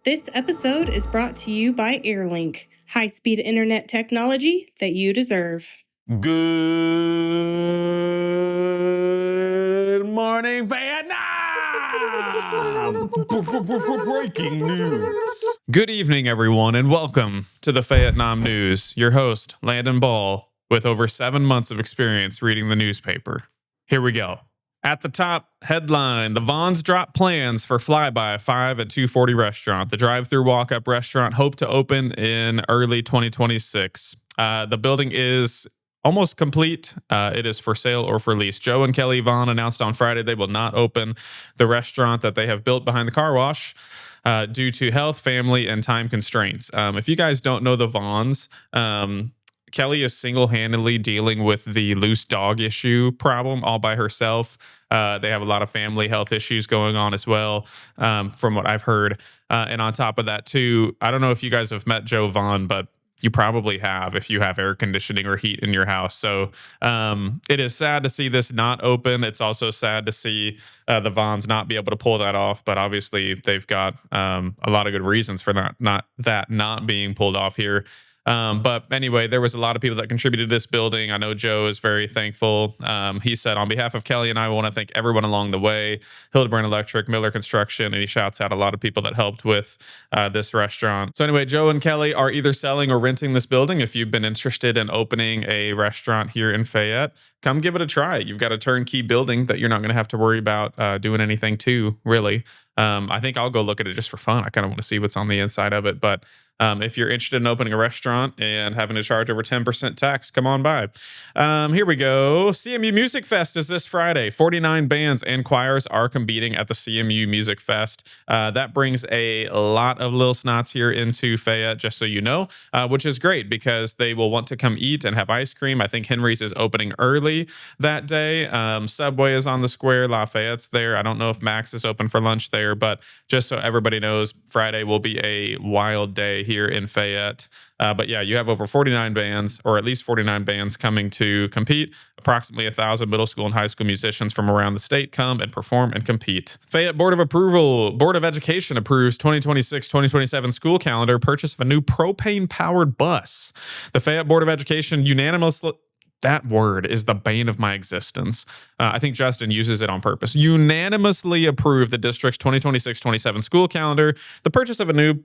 This episode is brought to you by Airlink, high-speed internet technology that you deserve. Good morning, Vietnam! Breaking news. Good evening, everyone, and welcome to the Vietnam News. Your host, Landon Ball, with over 7 months of experience reading the newspaper. Here we go. At the top, headline, the Vons drop plans for Flyby 5 at 240 restaurant. The drive-through walk-up restaurant hoped to open in early 2026. The building is almost complete. It is for sale or for lease. Joe and Kelly Vaughn announced on Friday they will not open the restaurant that they have built behind the car wash due to health, family, and time constraints. If you guys don't know the Vaughns, Kelly is single-handedly dealing with the loose dog issue problem all by herself. They have a lot of family health issues going on as well, from what I've heard. And on top of that, too, I don't know if you guys have met Joe Vaughn, but you probably have if you have air conditioning or heat in your house. So it is sad to see this not open. It's also sad to see the Vons not be able to pull that off. But obviously, they've got a lot of good reasons for not being pulled off here. But anyway, there was a lot of people that contributed to this building. I know Joe is very thankful. He said, on behalf of Kelly and I want to thank everyone along the way, Hildebrand Electric, Miller Construction, and he shouts out a lot of people that helped with this restaurant. So anyway, Joe and Kelly are either selling or renting this building. If you've been interested in opening a restaurant here in Fayette, come give it a try. You've got a turnkey building that you're not going to have to worry about doing anything to, really. I think I'll go look at it just for fun. I kind of want to see what's on the inside of it. But if you're interested in opening a restaurant and having to charge over 10% tax, come on by. Here we go. CMU Music Fest is this Friday. 49 bands and choirs are competing at the CMU Music Fest. That brings a lot of Lil Snots here into Fayette, just so you know, which is great because they will want to come eat and have ice cream. I think Henry's is opening early that day. Subway is on the square. Lafayette's there. I don't know if Max is open for lunch there, but just so everybody knows, Friday will be a wild day here in Fayette. But yeah, you have over 49 bands, or at least 49 bands coming to compete. Approximately 1,000 middle school and high school musicians from around the state come and perform and compete. Fayette Board of Education approves 2026-2027 school calendar, purchase of a new propane-powered bus. The Fayette Board of Education unanimously... That word is the bane of my existence. I think Justin uses it on purpose. Unanimously approved the district's 2026-27 school calendar, the purchase of a new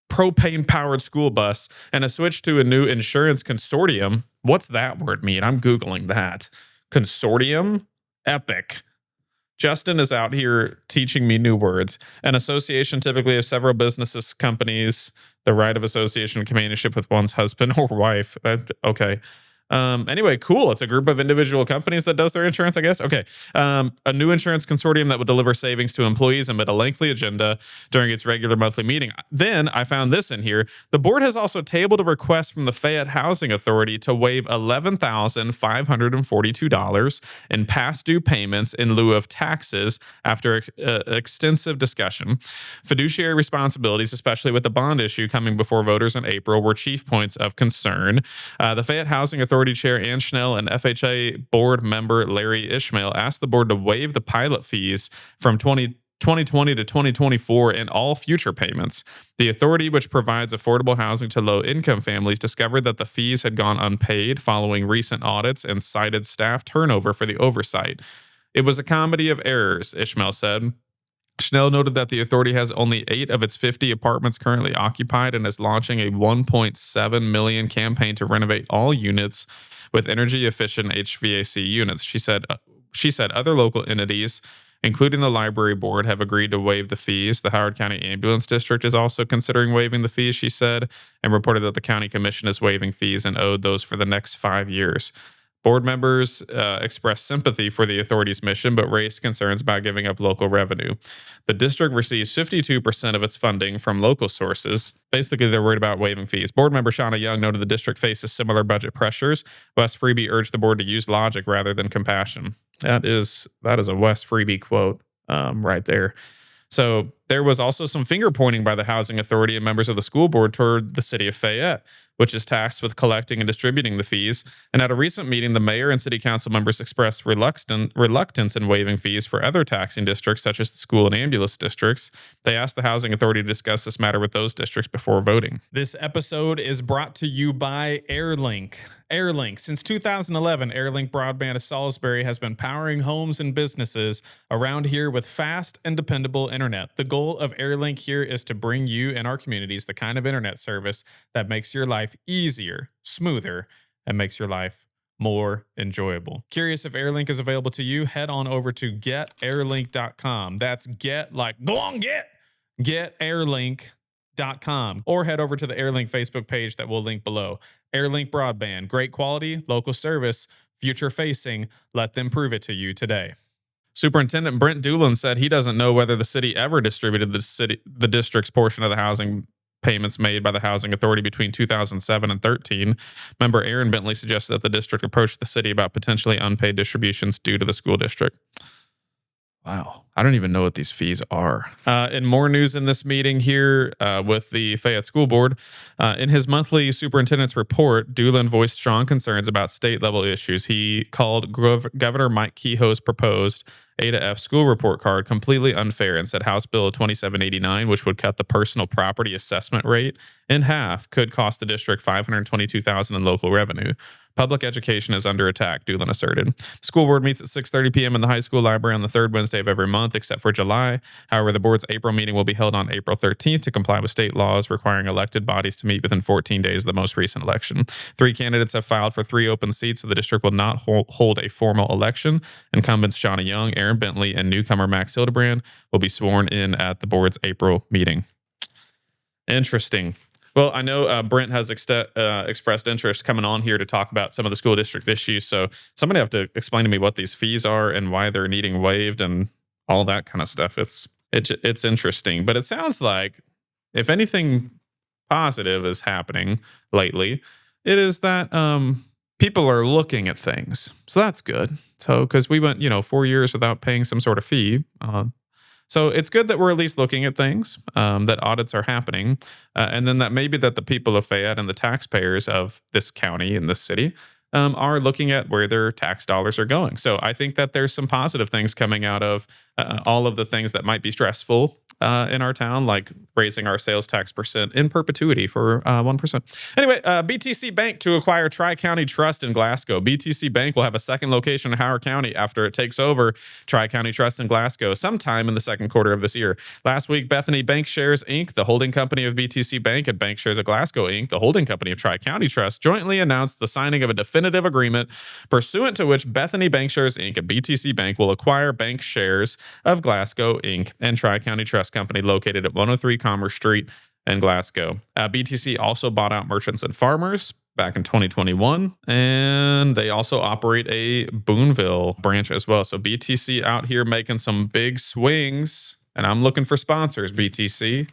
propane-powered school bus, and a switch to a new insurance consortium. What's that word mean? I'm Googling that. Consortium? Epic. Justin is out here teaching me new words. An association typically of several businesses, companies, the right of association and companionship with one's husband or wife. Okay. Anyway, cool. It's a group of individual companies that does their insurance, I guess. Okay. A new insurance consortium that would deliver savings to employees amid a lengthy agenda during its regular monthly meeting. Then I found this in here. The board has also tabled a request from the Fayette Housing Authority to waive $11,542 in past due payments in lieu of taxes after extensive discussion. Fiduciary responsibilities, especially with the bond issue coming before voters in April, were chief points of concern. The Fayette Housing Authority Chair Ann Schnell and FHA board member Larry Ishmael asked the board to waive the pilot fees from 2020 to 2024 and all future payments. The authority, which provides affordable housing to low-income families, discovered that the fees had gone unpaid following recent audits and cited staff turnover for the oversight. It was a comedy of errors, Ishmael said. Schnell noted that the authority has only 8 of its 50 apartments currently occupied and is launching a $1.7 million campaign to renovate all units with energy-efficient HVAC units. She said other local entities, including the library board, have agreed to waive the fees. The Howard County Ambulance District is also considering waiving the fees, she said, and reported that the county commission is waiving fees and owed those for the next 5 years. Board members expressed sympathy for the authority's mission, but raised concerns about giving up local revenue. The district receives 52% of its funding from local sources. Basically, they're worried about waiving fees. Board member Shauna Young noted the district faces similar budget pressures. Wes Freeby urged the board to use logic rather than compassion. That is a Wes Freeby quote right there. So there was also some finger pointing by the housing authority and members of the school board toward the city of Fayette. which is tasked with collecting and distributing the fees. And at a recent meeting, the mayor and city council members expressed reluctance in waiving fees for other taxing districts, such as the school and ambulance districts. They asked the housing authority to discuss this matter with those districts before voting. This episode is brought to you by Airlink. Airlink. Since 2011, Airlink Broadband of Salisbury has been powering homes and businesses around here with fast and dependable internet. The goal of Airlink here is to bring you and our communities the kind of internet service that makes your life easier, smoother, and makes your life more enjoyable. Curious if Airlink is available to you? Head on over to getairlink.com. That's getairlink.com, or head over to the Airlink Facebook page that we'll link below. Airlink Broadband, great quality, local service, future facing. Let them prove it to you today. Superintendent Brent Doolin said he doesn't know whether the city ever distributed the district's portion of the housing payments made by the Housing Authority between 2007 and 13. Member Aaron Bentley suggested that the district approached the city about potentially unpaid distributions due to the school district. Wow. I don't even know what these fees are. And more news in this meeting here with the Fayette School Board. In his monthly superintendent's report, Doolin voiced strong concerns about state-level issues. He called Governor Mike Kehoe's proposed A to F school report card completely unfair and said House Bill 2789, which would cut the personal property assessment rate in half, could cost the district $522,000 in local revenue. Public education is under attack, Doolin asserted. The school board meets at 6:30 p.m. in the high school library on the third Wednesday of every month, except for July. However, the board's April meeting will be held on April 13th to comply with state laws requiring elected bodies to meet within 14 days of the most recent election. 3 candidates have filed for 3 open seats, so the district will not hold a formal election. Incumbents Shauna Young, Aaron Bentley, and newcomer Max Hildebrand will be sworn in at the board's April meeting. Interesting. Well, I know Brent has expressed interest coming on here to talk about some of the school district issues. So somebody have to explain to me what these fees are and why they're needing waived and all that kind of stuff. It's interesting, but it sounds like if anything positive is happening lately, it is that people are looking at things. So that's good. So because we went 4 years without paying some sort of fee. So it's good that we're at least looking at things, that audits are happening, and then that maybe that the people of Fayette and the taxpayers of this county and this city are looking at where their tax dollars are going. So I think that there's some positive things coming out of all of the things that might be stressful in our town, like raising our sales tax percent in perpetuity for 1%. Anyway, BTC Bank to acquire Tri-County Trust in Glasgow. BTC Bank will have a second location in Howard County after it takes over Tri-County Trust in Glasgow sometime in the second quarter of this year. Last week, Bethany Bankshares, Inc., the holding company of BTC Bank, and Bankshares of Glasgow, Inc., the holding company of Tri-County Trust, jointly announced the signing of a definitive agreement pursuant to which Bethany Bankshares, Inc. and BTC Bank will acquire Bankshares of Glasgow, Inc. and Tri-County Trust Company located at 103 Commerce Street in Glasgow. BTC also bought out Merchants and Farmers back in 2021, and they also operate a Boonville branch as well. So BTC out here making some big swings, and I'm looking for sponsors, BTC.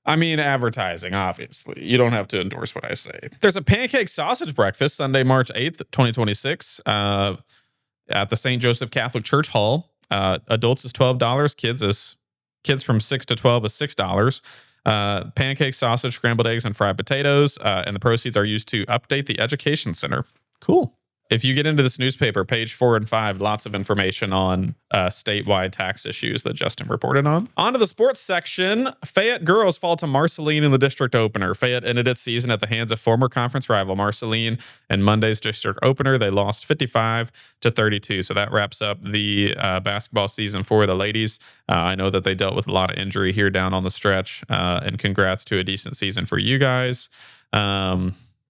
I mean, advertising, obviously. You don't have to endorse what I say. There's a pancake sausage breakfast Sunday, March 8th, 2026, at the St. Joseph Catholic Church Hall. Adults is $12. Kids from 6 to 12 is $6. Pancake, sausage, scrambled eggs, and fried potatoes. And the proceeds are used to update the education center. Cool. If you get into this newspaper, page 4 and 5, lots of information on statewide tax issues that Justin reported on. On to the sports section. Fayette girls fall to Marceline in the district opener. Fayette ended its season at the hands of former conference rival Marceline in Monday's district opener. They lost 55-32. So that wraps up the basketball season for the ladies. I know that they dealt with a lot of injury here down on the stretch. And congrats to a decent season for you guys.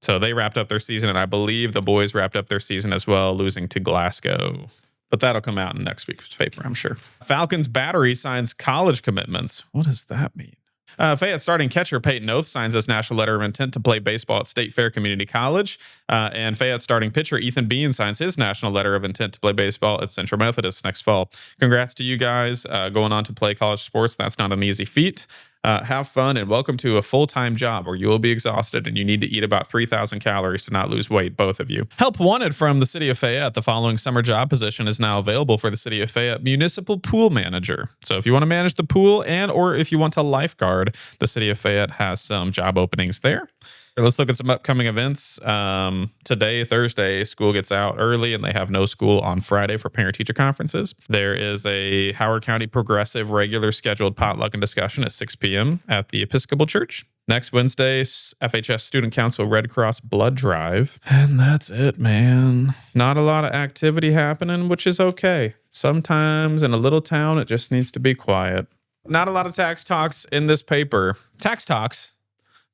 So they wrapped up their season, and I believe the boys wrapped up their season as well, losing to Glasgow. But that'll come out in next week's paper, I'm sure. Falcons Battery signs college commitments. What does that mean? Fayette starting catcher Peyton Oath signs his national letter of intent to play baseball at State Fair Community College. And Fayette starting pitcher Ethan Bean signs his national letter of intent to play baseball at Central Methodist next fall. Congrats to you guys going on to play college sports. That's not an easy feat. Have fun and welcome to a full-time job where you will be exhausted and you need to eat about 3,000 calories to not lose weight, both of you. Help wanted from the City of Fayette. The following summer job position is now available for the City of Fayette Municipal Pool Manager. So if you want to manage the pool and or if you want to lifeguard, the City of Fayette has some job openings there. Let's look at some upcoming events. Today, Thursday, school gets out early and they have no school on Friday for parent-teacher conferences. There is a Howard County Progressive regular scheduled potluck and discussion at 6 p.m. at the Episcopal Church. Next Wednesday, FHS Student Council Red Cross Blood Drive. And that's it, man. Not a lot of activity happening, which is okay. Sometimes in a little town, it just needs to be quiet. Not a lot of tax talks in this paper. Tax talks?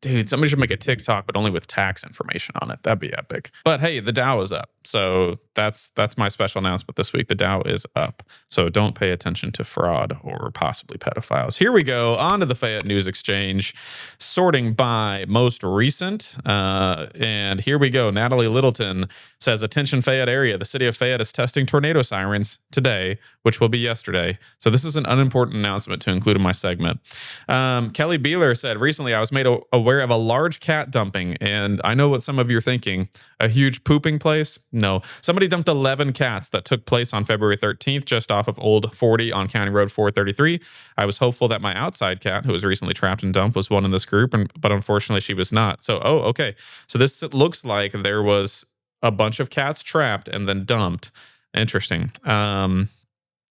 Dude, somebody should make a TikTok, but only with tax information on it. That'd be epic. But hey, the Dow is up. So that's my special announcement this week. The Dow is up. So don't pay attention to fraud or possibly pedophiles. Here we go. On to the Fayette News Exchange, sorting by most recent. And here we go. Natalie Littleton says, attention Fayette area. The city of Fayette is testing tornado sirens today, which will be yesterday. So this is an unimportant announcement to include in my segment. Kelly Beeler said, recently I was made aware of a large cat dumping. And I know what some of you are thinking. A huge pooping place? No. Somebody dumped 11 cats that took place on February 13th, just off of Old 40 on County Road 433. I was hopeful that my outside cat, who was recently trapped and dumped, was one in this group, but unfortunately she was not. So, okay. So this looks like there was a bunch of cats trapped and then dumped. Interesting.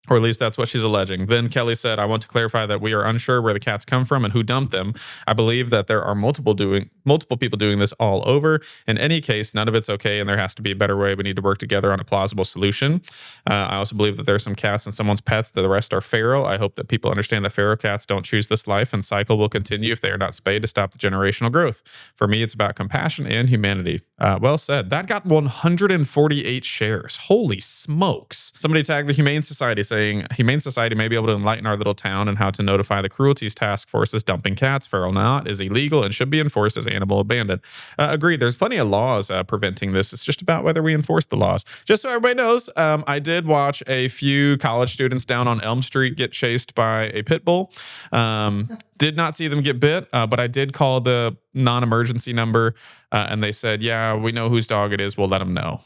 Or at least that's what she's alleging. Then Kelly said, I want to clarify that we are unsure where the cats come from and who dumped them. I believe that there are multiple people doing this all over. In any case, none of it's okay, and there has to be a better way. We need to work together on a plausible solution. I also believe that there are some cats and someone's pets, that the rest are feral. I hope that people understand that feral cats don't choose this life, and cycle will continue if they are not spayed to stop the generational growth. For me, it's about compassion and humanity. Well said. That got 148 shares. Holy smokes. Somebody tagged the Humane Society saying, Humane Society may be able to enlighten our little town and how to notify the Cruelties Task Force is dumping cats. Feral not is illegal and should be enforced as animal abandoned. Agreed. There's plenty of laws preventing this. It's just about whether we enforce the laws. Just so everybody knows, I did watch a few college students down on Elm Street get chased by a pit bull. Did not see them get bit, but I did call the non-emergency number, and they said, yeah, we know whose dog it is. We'll let them know.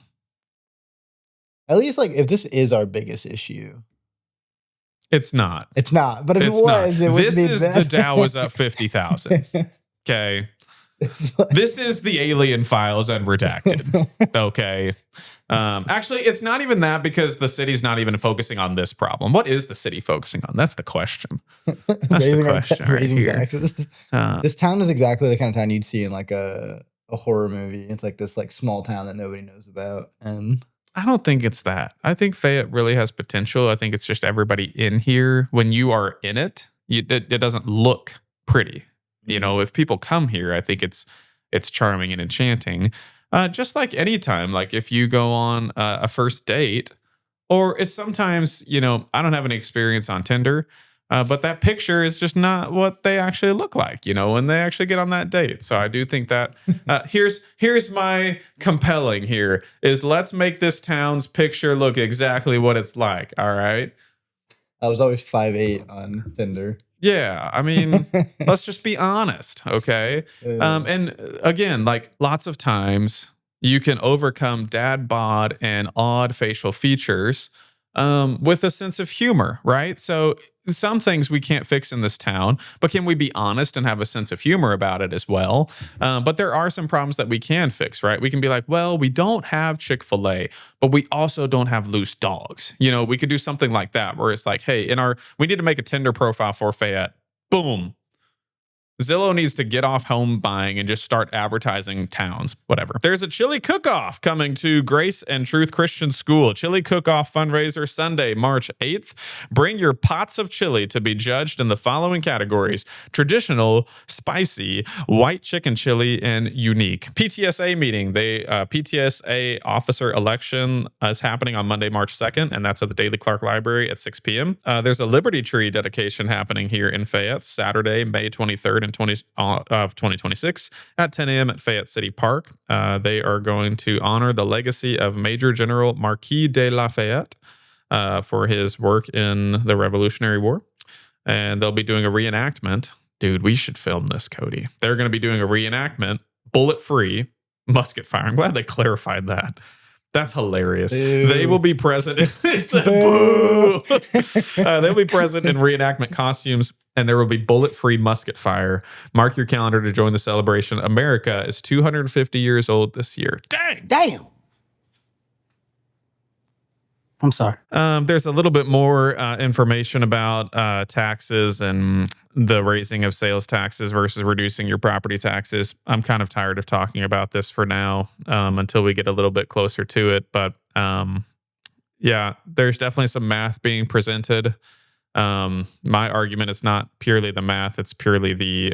At least, like, if this is our biggest issue. It's not. It's not. But if it was, it would be the Dow is up 50,000. Okay. This is the alien files unredacted. Okay. Actually, it's not even that, because the city's not even focusing on this problem. What is the city focusing on? That's the question. That's the question right here. Taxes. This town is exactly the kind of town you'd see in like a horror movie. It's like this like small town that nobody knows about. And I don't think it's that. I think Fayette really has potential. I think it's just everybody in here. When you are in it, it doesn't look pretty. You know, if people come here, I think it's charming and enchanting. Just like any time, like if you go on a first date, or it's sometimes, you know, I don't have any experience on Tinder, but that picture is just not what they actually look like, you know, when they actually get on that date. So I do think that here's my compelling here is let's make this town's picture look exactly what it's like. All right. I was always 5'8" on Tinder. Yeah, I mean, let's just be honest, okay? And again, like lots of times you can overcome dad bod and odd facial features with a sense of humor, right? So some things we can't fix in this town, but can we be honest and have a sense of humor about it as well? But there are some problems that we can fix, right? We can be like, well, we don't have Chick-fil-A, but we also don't have loose dogs. You know, we could do something like that where it's like, hey, we need to make a Tinder profile for Fayette. Boom. Zillow needs to get off home buying and just start advertising towns, whatever. There's a chili cook-off coming to Grace and Truth Christian School. Chili cook-off fundraiser Sunday, March 8th. Bring your pots of chili to be judged in the following categories: traditional, spicy, white chicken chili, and unique. PTSA meeting. PTSA officer election is happening on Monday, March 2nd, and that's at the Daily Clark Library at 6 p.m. There's a Liberty Tree dedication happening here in Fayette, Saturday, May 23rd. 2026 at 10 a.m. at Fayette City Park. They are going to honor the legacy of Major General Marquis de Lafayette for his work in the Revolutionary War. And they'll be doing a reenactment Dude, we should film this, Cody. They're going to be doing a reenactment, bullet-free musket fire. I'm glad they clarified that. That's hilarious. Boo. They will be present. Boo. They'll be present in reenactment costumes, and there will be bullet-free musket fire. Mark your calendar to join the celebration. America is 250 years old this year. Damn. I'm sorry. There's a little bit more information about taxes and the raising of sales taxes versus reducing your property taxes. I'm kind of tired of talking about this for now until we get a little bit closer to it. But yeah, there's definitely some math being presented. My argument is not purely the math; it's purely the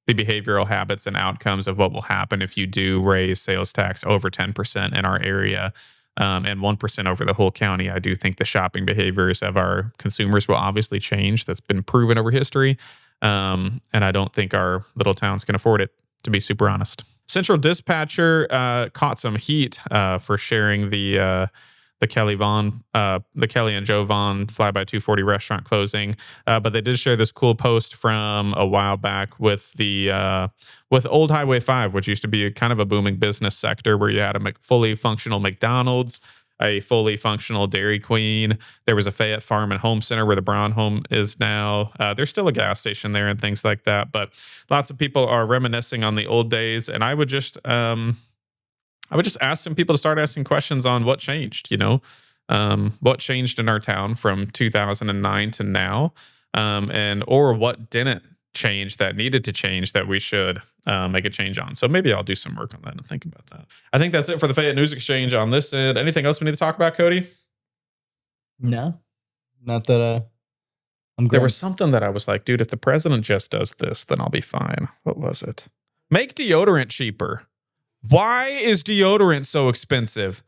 behavioral habits and outcomes of what will happen if you do raise sales tax over 10% in our area. And 1% over the whole county. I do think the shopping behaviors of our consumers will obviously change. That's been proven over history. And I don't think our little towns can afford it, to be super honest. Central Dispatcher caught some heat for sharing the Kelly and Joe Vaughn Flyby 240 restaurant closing, but they did share this cool post from a while back with with Old Highway 5, which used to be kind of a booming business sector where you had a fully functional McDonald's, a fully functional Dairy Queen. There was a Fayette Farm and Home Center where the Brown home is now. There's still a gas station there and things like that, but lots of people are reminiscing on the old days, and I would just ask some people to start asking questions on what changed, what changed in our town from 2009 to now, or what didn't change that needed to change that we should make a change on. So maybe I'll do some work on that and think about that. I think that's it for the Fayette News Exchange on this end. Anything else we need to talk about, Cody? No, not that I'm There great. was something that I was like, dude, if the president just does this, then I'll be fine. What was it? Make deodorant cheaper. Why is deodorant so expensive?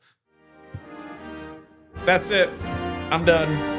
That's it. I'm done.